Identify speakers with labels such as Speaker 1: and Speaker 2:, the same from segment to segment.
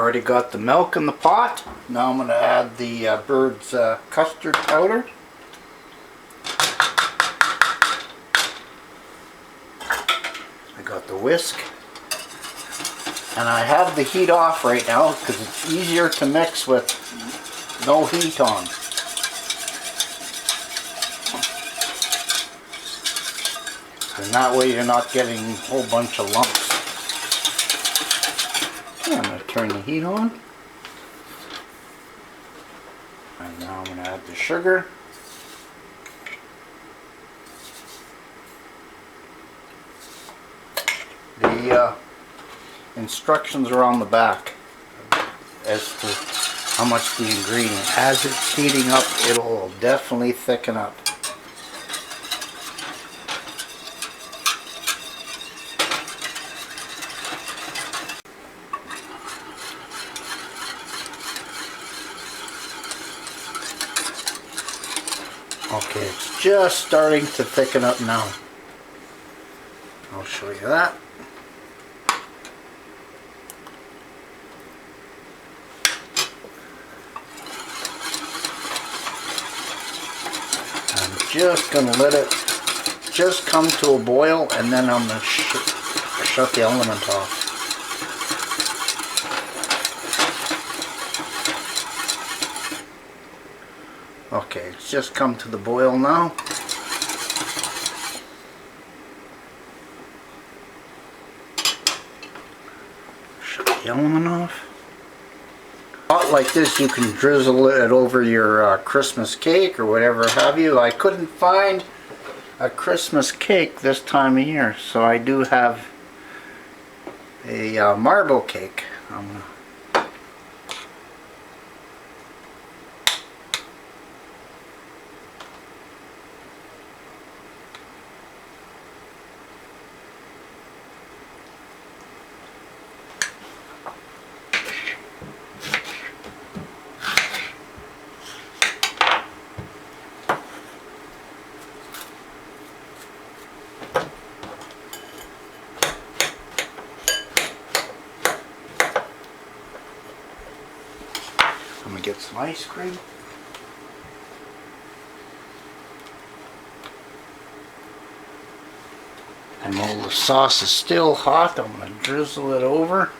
Speaker 1: Already got the milk in the pot. Now I'm going to add the Birds custard powder. I got the whisk. And I have the heat off right now because it's easier to mix with no heat on. And that way you're not getting a whole bunch of lumps. Okay, I'm going to turn the heat on. And now I'm going to add the sugar. The instructions are on the back as to how much the ingredient. As it's heating up, it'll definitely thicken up. Okay, it's just starting to thicken up now. I'll show you that. I'm just going to let it just come to a boil, and then I'm going to shut the element off. Okay, it's just come to the boil now. Shut the element off. Not like this, you can drizzle it over your Christmas cake or whatever have you. I couldn't find a Christmas cake this time of year, so I do have a marble cake. I'm going to get some ice cream. And while the sauce is still hot, I'm going to drizzle it over.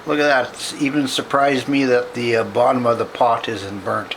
Speaker 1: Look at that, it's even surprised me that the bottom of the pot isn't burnt.